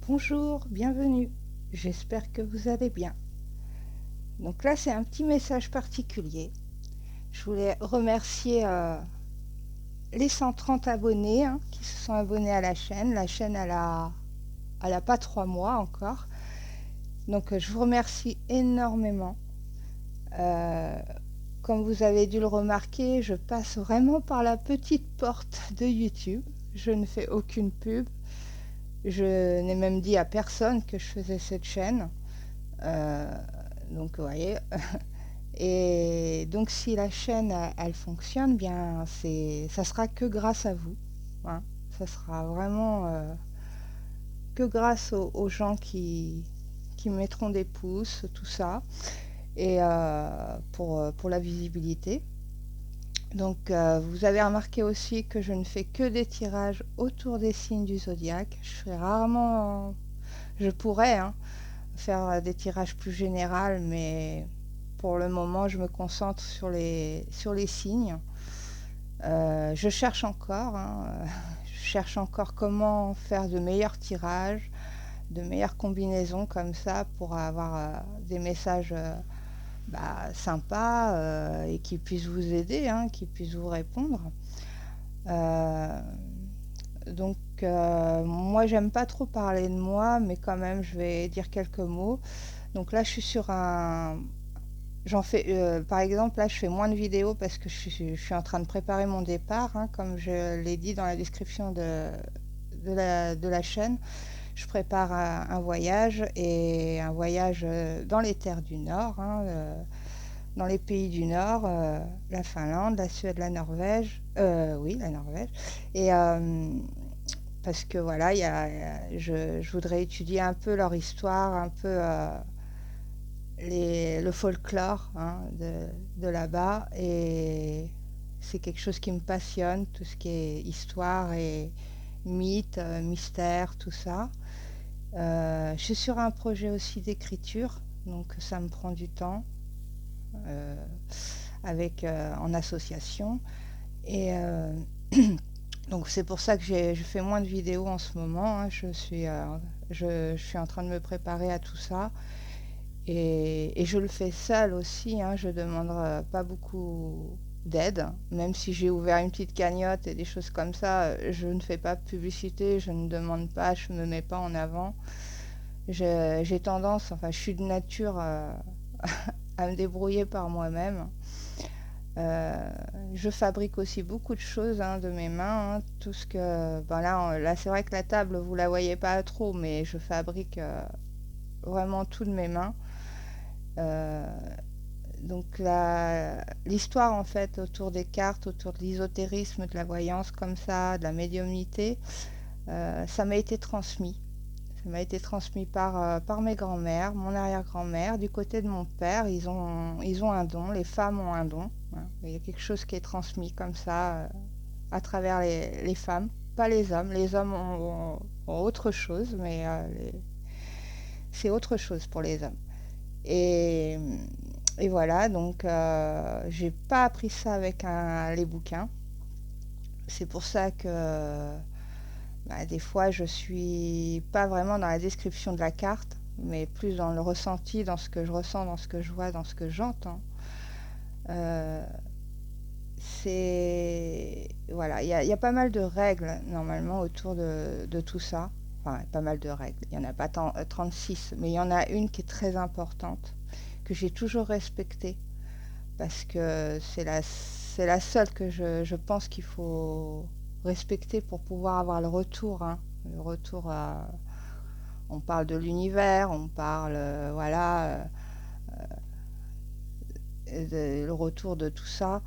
Bonjour, bienvenue. J'espère que vous allez bien. Donc là, c'est un petit message particulier. Je voulais remercier les 130 abonnés qui se sont abonnés à la chaîne. La chaîne, elle a pas 3 mois encore. Donc je vous remercie énormément. Euh, Comme vous avez dû le remarquer, je passe vraiment par la petite porte de YouTube. Je ne fais aucune pub. Je n'ai même dit à personne que je faisais cette chaîne. Euh, donc, vous voyez. Et donc, si la chaîne, elle fonctionne bien, ça sera que grâce à vous. Hein. Ça sera vraiment que grâce aux gens qui mettront des pouces, tout ça, et pour la visibilité. Donc, vous avez remarqué aussi que je ne fais que des tirages autour des signes du zodiaque. Je fais rarement, je pourrais faire des tirages plus généraux, mais pour le moment, je me concentre sur les signes. Je cherche encore, je cherche encore comment faire de meilleurs tirages, de meilleures combinaisons comme ça pour avoir des messages sympas et qui puissent vous aider, qui puissent vous répondre. Euh, Moi, j'aime pas trop parler de moi, mais quand même, je vais dire quelques mots. Donc là, je suis sur un, j'en fais, par exemple, là, je fais moins de vidéos parce que je suis en train de préparer mon départ, comme je l'ai dit dans la description de la chaîne. Je prépare un voyage et un voyage dans les terres du Nord, dans les pays du Nord, la Finlande, la Suède, la Norvège, oui, la Norvège. Et parce que voilà, je voudrais étudier un peu leur histoire, un peu le folklore de là-bas. Et c'est quelque chose qui me passionne, tout ce qui est histoire et mythe, mystère, tout ça. Je suis sur un projet aussi d'écriture, donc ça me prend du temps euh, en association. Et donc c'est pour ça que je fais moins de vidéos en ce moment. Je suis en train de me préparer à tout ça. Et je le fais seule aussi, je ne demande pas beaucoup d'aide, même si j'ai ouvert une petite cagnotte et des choses comme ça, je ne fais pas de publicité, je ne demande pas, je ne me mets pas en avant. J'ai tendance, enfin je suis de nature à me débrouiller par moi-même. Euh, je fabrique aussi beaucoup de choses de mes mains. Tout ce que, ben là c'est vrai que la table, vous la voyez pas trop, mais je fabrique vraiment tout de mes mains. Euh, L'histoire en fait autour des cartes, autour de l'ésotérisme, de la voyance comme ça, de la médiumnité, ça m'a été transmis. Ça m'a été transmis par mes grands-mères, mon arrière-grand-mère. Du côté de mon père, ils ont un don, les femmes ont un don. Il y a quelque chose qui est transmis comme ça à travers les femmes, pas les hommes. Les hommes ont autre chose, mais c'est autre chose pour les hommes. Et, et voilà, donc j'ai pas appris ça avec les bouquins. C'est pour ça que des fois je suis pas vraiment dans la description de la carte, mais plus dans le ressenti, dans ce que je ressens, dans ce que je vois, dans ce que j'entends. Euh, c'est voilà, il y a pas mal de règles normalement autour de tout ça. Enfin, pas mal de règles. Il n'y en a pas 36, mais il y en a une qui est très importante, que j'ai toujours respectée, parce que c'est la seule que je pense qu'il faut respecter pour pouvoir avoir le retour. Le retour on parle de l'univers, on parle, voilà, le retour de tout ça,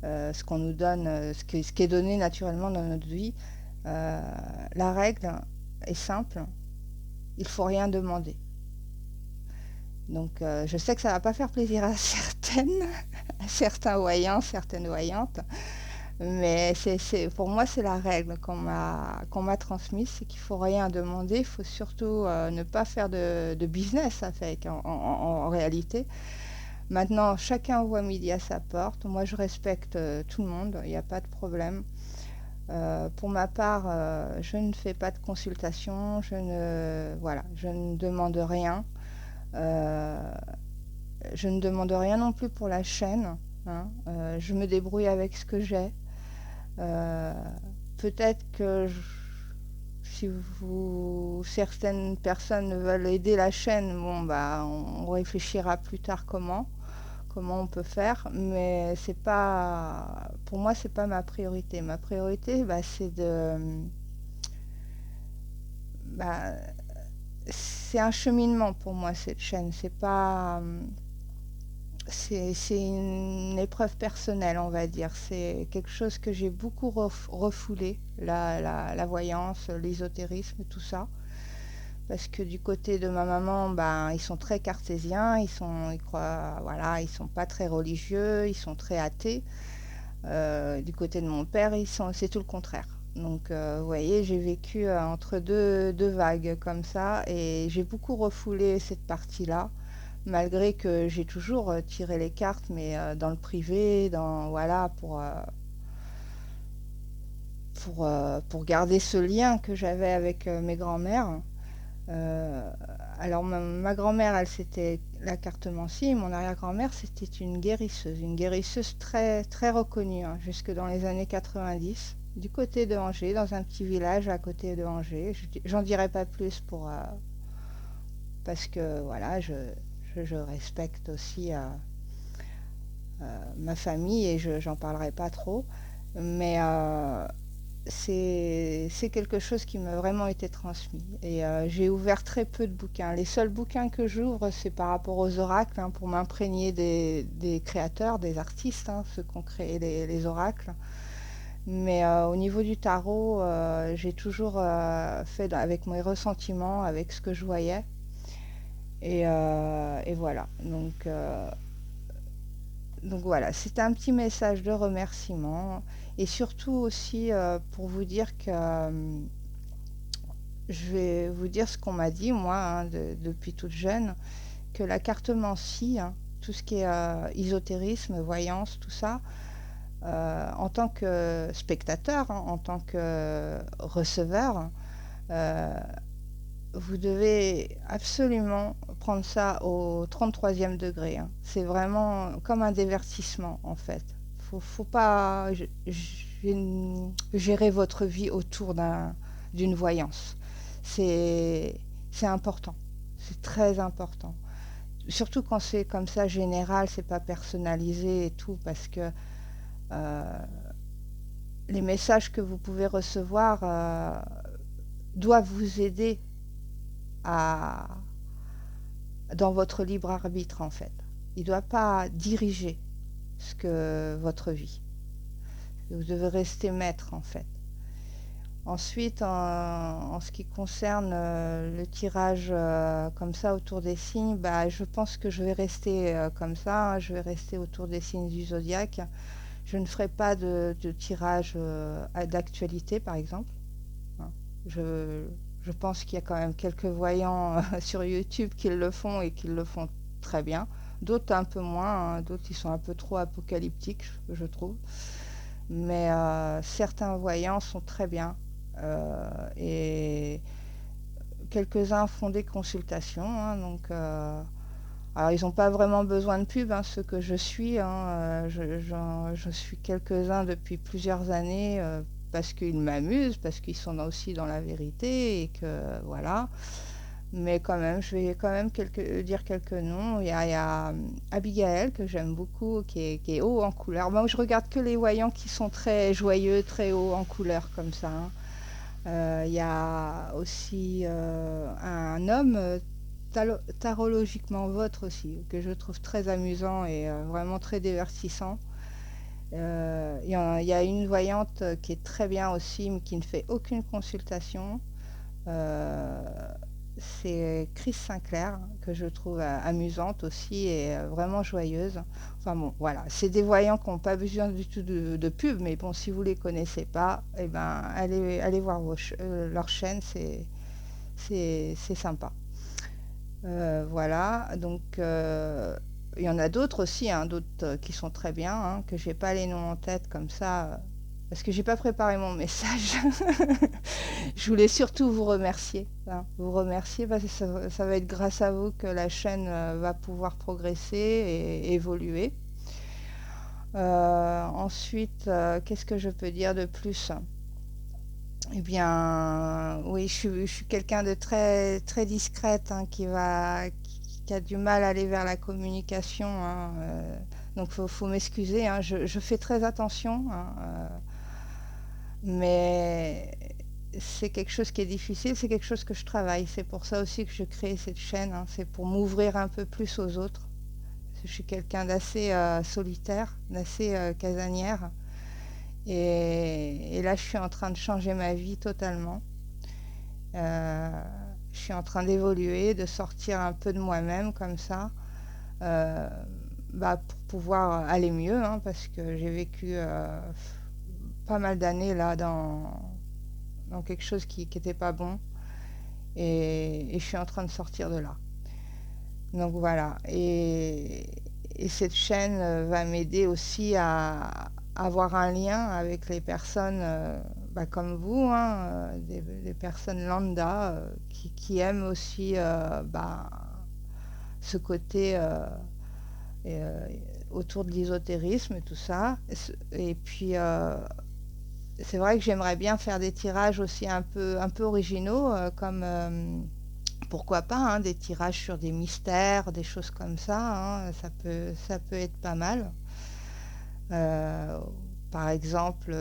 ce qu'on nous donne, ce qui est donné naturellement dans notre vie. Euh, la règle est simple, il faut rien demander. Donc je sais que ça va pas faire plaisir à certaines, à certains voyants, certaines voyantes, mais pour moi c'est la règle qu'on m'a transmise, c'est qu'il faut rien demander, il faut surtout ne pas faire de business avec en réalité. Maintenant, chacun voit midi à sa porte. Moi, je respecte tout le monde, il n'y a pas de problème. Pour ma part, je ne fais pas de consultation, voilà, je ne demande rien. Euh, je ne demande rien non plus pour la chaîne, hein. Je me débrouille avec ce que j'ai. Euh, Peut-être que si certaines personnes veulent aider la chaîne, bon bah on réfléchira plus tard comment on peut faire, mais c'est pas, pour moi c'est pas ma priorité. Ma priorité, bah, bah, c'est un cheminement pour moi cette chaîne. C'est pas, c'est une épreuve personnelle, on va dire. C'est quelque chose que j'ai beaucoup refoulé, la voyance, l'ésotérisme, tout ça. Parce que du côté de ma maman, ben, ils sont très cartésiens, ils croient, voilà, ils sont pas très religieux, ils sont très athées. Du côté de mon père, c'est tout le contraire. Donc, vous voyez, j'ai vécu entre deux vagues comme ça, et j'ai beaucoup refoulé cette partie-là, malgré que j'ai toujours tiré les cartes, mais dans le privé, voilà, pour garder ce lien que j'avais avec mes grands-mères. Euh, alors ma grand-mère, elle c'était la cartomancie, et mon arrière-grand-mère c'était une guérisseuse très très reconnue, hein, jusque dans les années 90, du côté de Angers, dans un petit village à côté de Angers. J'en dirai pas plus parce que voilà, je respecte aussi ma famille et j'en parlerai pas trop, mais c'est quelque chose qui m'a vraiment été transmis. Et j'ai ouvert très peu de bouquins. Les seuls bouquins que j'ouvre, c'est par rapport aux oracles, hein, pour m'imprégner des créateurs, des artistes, hein, ceux qui ont créé les oracles. Mais au niveau du tarot, j'ai toujours fait avec mes ressentiments, avec ce que je voyais. Et voilà. Donc voilà, c'était un petit message de remerciement. Et surtout aussi pour vous dire que je vais vous dire ce qu'on m'a dit, moi, hein, depuis toute jeune, que la cartomancie, hein, tout ce qui est ésotérisme, voyance, tout ça, en tant que spectateur, hein, en tant que receveur, euh, vous devez absolument prendre ça au 33e degré, hein. C'est vraiment comme un divertissement, en fait. Faut pas gérer votre vie autour d'une voyance. C'est important. C'est très important. Surtout quand c'est comme ça général, c'est pas personnalisé et tout, parce que euh, les messages que vous pouvez recevoir doivent vous aider à, dans votre libre arbitre, en fait. Il ne doit pas diriger votre vie. Vous devez rester maître, en fait. Ensuite, en ce qui concerne le tirage comme ça autour des signes, bah, je pense que je vais rester comme ça, hein. Je vais rester autour des signes du zodiaque. Je ne ferai pas de tirage d'actualité, par exemple, hein. Je, je pense qu'il y a quand même quelques voyants sur YouTube qui le font et qui le font très bien. D'autres un peu moins, hein. D'autres ils sont un peu trop apocalyptiques, je trouve. Mais certains voyants sont très bien. Et quelques-uns font des consultations, hein, donc alors ils n'ont pas vraiment besoin de pub, hein, ceux que je suis, hein, je suis quelques-uns depuis plusieurs années, parce qu'ils m'amusent, parce qu'ils sont aussi dans la vérité et que voilà. Mais quand même, je vais quand même dire quelques noms. Il y a Abigail, que j'aime beaucoup, qui est haut en couleur. Moi, je regarde que les voyants qui sont très joyeux, très hauts en couleur, comme ça, hein. Il y a aussi un homme tarologiquement vôtre aussi, que je trouve très amusant et vraiment très divertissant. Il y a une voyante qui est très bien aussi, mais qui ne fait aucune consultation. Euh, c'est Chris Sinclair, que je trouve amusante aussi et vraiment joyeuse. Enfin bon, voilà, c'est des voyants qui n'ont pas besoin du tout de pub, mais bon, si vous ne les connaissez pas, eh ben, allez voir leur chaîne, c'est sympa. Voilà, donc il y en a d'autres aussi, hein, d'autres qui sont très bien, hein, que j'ai pas les noms en tête comme ça. parce que j'ai pas préparé mon message. Je voulais surtout vous remercier, hein, vous remercier parce que ça va être grâce à vous que la chaîne va pouvoir progresser et évoluer. Ensuite, qu'est-ce que je peux dire de plus? Eh bien, oui, je suis quelqu'un de très discrète, hein, qui a du mal à aller vers la communication, hein, donc faut m'excuser, hein, je fais très attention, hein, mais c'est quelque chose qui est difficile, c'est quelque chose que je travaille. C'est pour ça aussi que je crée cette chaîne, hein, c'est pour m'ouvrir un peu plus aux autres. Parce que je suis quelqu'un d'assez solitaire, d'assez casanière. Et là, je suis en train de changer ma vie totalement. Euh, je suis en train d'évoluer, de sortir un peu de moi-même comme ça, euh, pour pouvoir aller mieux, hein, parce que j'ai vécu pas mal d'années là dans quelque chose qui n'était pas bon. Et je suis en train de sortir de là. Donc voilà. Et cette chaîne va m'aider aussi à avoir un lien avec les personnes comme vous, hein, des personnes lambda qui aiment aussi ce côté euh, autour de l'ésotérisme et tout ça. Et puis c'est vrai que j'aimerais bien faire des tirages aussi un peu originaux, comme pourquoi pas, hein, des tirages sur des mystères, des choses comme ça, hein, ça peut être pas mal. Euh, Par exemple,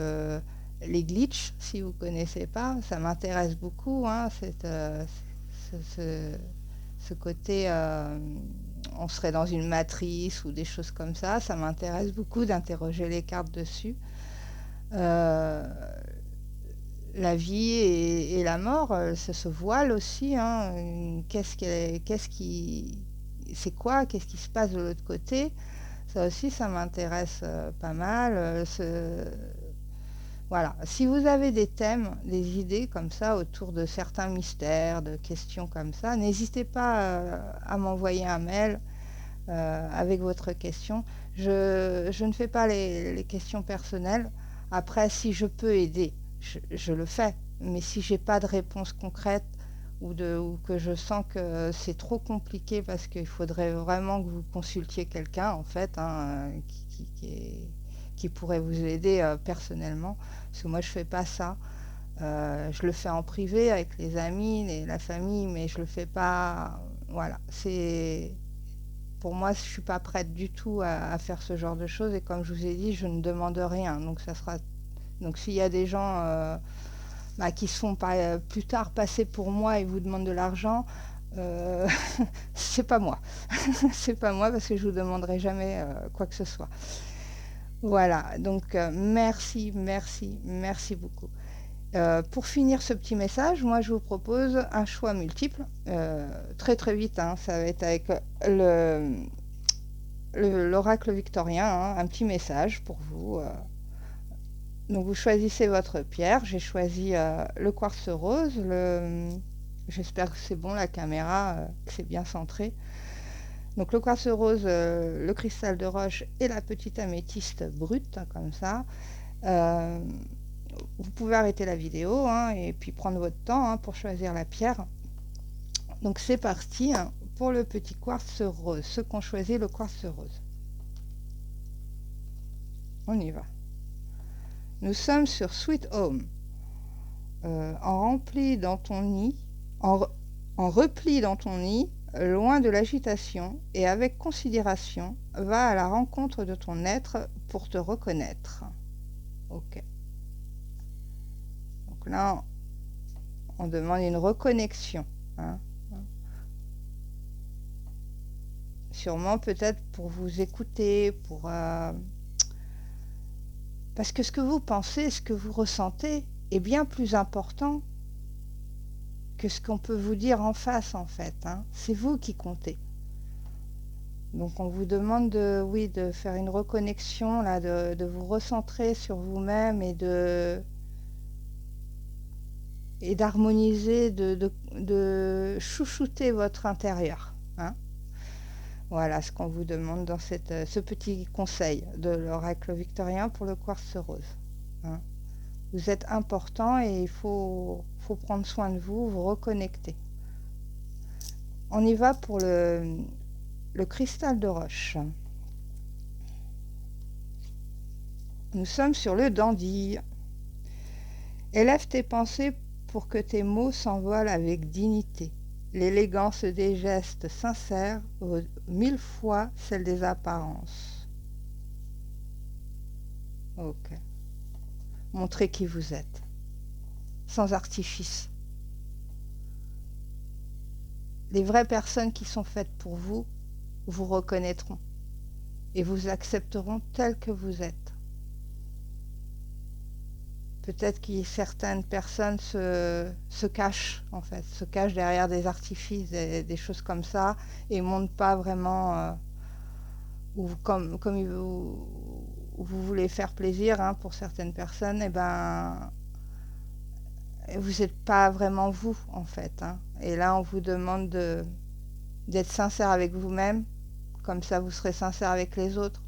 les glitches, si vous connaissez pas, ça m'intéresse beaucoup, hein, ce, ce- ce côté, on serait dans une matrice ou des choses comme ça m'intéresse beaucoup d'interroger les cartes dessus. Euh, la vie et la mort, ça se voile aussi, hein. C'est quoi? Qu'est-ce qui se passe de l'autre côté? Ça aussi, ça m'intéresse pas mal. Voilà. Si vous avez des thèmes, des idées comme ça autour de certains mystères, de questions comme ça, n'hésitez pas à m'envoyer un mail avec votre question. Je ne fais pas les questions personnelles. Après, si je peux aider, je le fais. Mais si j'ai pas de réponse concrète ou que je sens que c'est trop compliqué parce qu'il faudrait vraiment que vous consultiez quelqu'un, en fait, hein, qui pourrait vous aider personnellement. Parce que moi, je fais pas ça. Je le fais en privé avec les amis, la famille, mais je le fais pas. Voilà, c'est pour moi, je suis pas prête du tout à faire ce genre de choses et comme je vous ai dit, je ne demande rien. Donc s'il y a des gens qui sont plus tard passés pour moi et vous demandent de l'argent, euh, c'est pas moi. C'est pas moi parce que je vous demanderai jamais quoi que ce soit. Voilà, donc merci beaucoup. Pour finir ce petit message, moi je vous propose un choix multiple, très vite, hein, ça va être avec l'oracle victorien, hein, un petit message pour vous. Donc vous choisissez votre pierre, j'ai choisi le quartz rose, j'espère que c'est bon la caméra, que c'est bien centré. Donc le quartz rose, le cristal de roche et la petite améthyste brute, hein, comme ça. Euh, Vous pouvez arrêter la vidéo, hein, et puis prendre votre temps, hein, pour choisir la pierre. Donc c'est parti, hein, pour le petit quartz rose, ceux qui ont choisi le quartz rose. On y va. Nous sommes sur Sweet Home. En rempli dans ton nid, en, en repli dans ton nid, loin de l'agitation, et avec considération, va à la rencontre de ton être pour te reconnaître. Ok. Donc là, on demande une reconnexion, hein. Sûrement peut-être pour vous écouter, parce que ce que vous pensez, ce que vous ressentez est bien plus important que ce qu'on peut vous dire en face, en fait, hein. C'est vous qui comptez. Donc on vous demande de faire une reconnexion, là, de vous recentrer sur vous-même et d'harmoniser, de chouchouter votre intérieur, hein. Voilà ce qu'on vous demande dans ce petit conseil de l'oracle victorien pour le quartz rose, hein. Vous êtes important et il faut prendre soin de vous, vous reconnecter. On y va pour le cristal de roche. Nous sommes sur le dandy. Élève tes pensées pour que tes mots s'envolent avec dignité. L'élégance des gestes sincères vaut 1000 fois celle des apparences. Ok. Montrez qui vous êtes, sans artifice. Les vraies personnes qui sont faites pour vous, vous reconnaîtront et vous accepteront tel que vous êtes. Peut-être que certaines personnes se cachent, en fait, se cachent derrière des artifices, des choses comme ça, et ne montrent pas vraiment ou comme vous voulez faire plaisir, hein, pour certaines personnes, et ben vous n'êtes pas vraiment vous, en fait, hein. Et là, on vous demande d'être sincère avec vous-même, comme ça vous serez sincère avec les autres.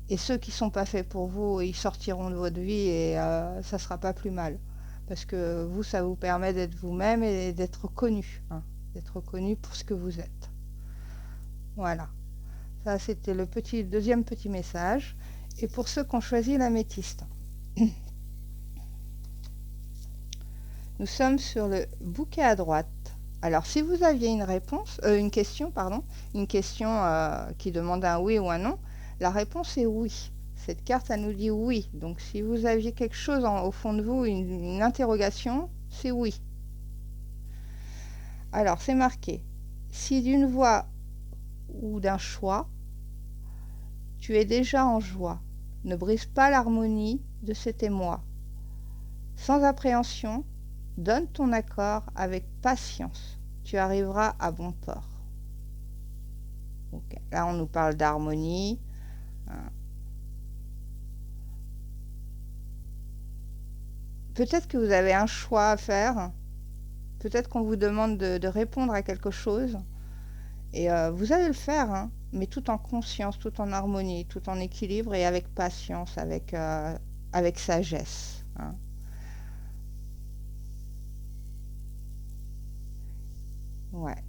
Et ceux qui ne sont pas faits pour vous, ils sortiront de votre vie et ça ne sera pas plus mal. Parce que vous, ça vous permet d'être vous-même et d'être reconnu, hein, d'être reconnu pour ce que vous êtes. Voilà. Ça, c'était le deuxième petit message. Et pour ceux qui ont choisi l'améthyste, nous sommes sur le bouquet à droite. Alors, si vous aviez une question qui demande un oui ou un non, la réponse est oui. Cette carte, elle nous dit oui. Donc, si vous aviez quelque chose au fond de vous, une interrogation, c'est oui. Alors, c'est marqué. Si d'une voix ou d'un choix, tu es déjà en joie, ne brise pas l'harmonie de cet émoi. Sans appréhension, donne ton accord avec patience. Tu arriveras à bon port. Okay. Là, on nous parle d'harmonie. Peut-être que vous avez un choix à faire. Peut-être qu'on vous demande de répondre à quelque chose. Et vous allez le faire, hein, mais tout en conscience, tout en harmonie, tout en équilibre et avec patience, avec sagesse, hein. Ouais.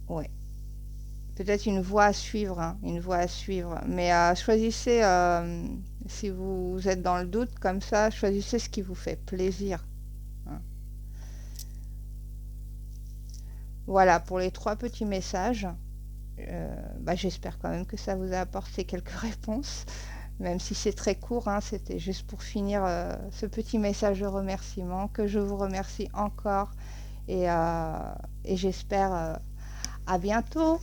Ouais. Peut-être une voie à suivre, hein, une voie à suivre. Mais choisissez, si vous êtes dans le doute comme ça, choisissez ce qui vous fait plaisir, hein. Voilà pour les 3 petits messages. J'espère quand même que ça vous a apporté quelques réponses, même si c'est très court, hein, c'était juste pour finir ce petit message de remerciement, que je vous remercie encore et j'espère à bientôt.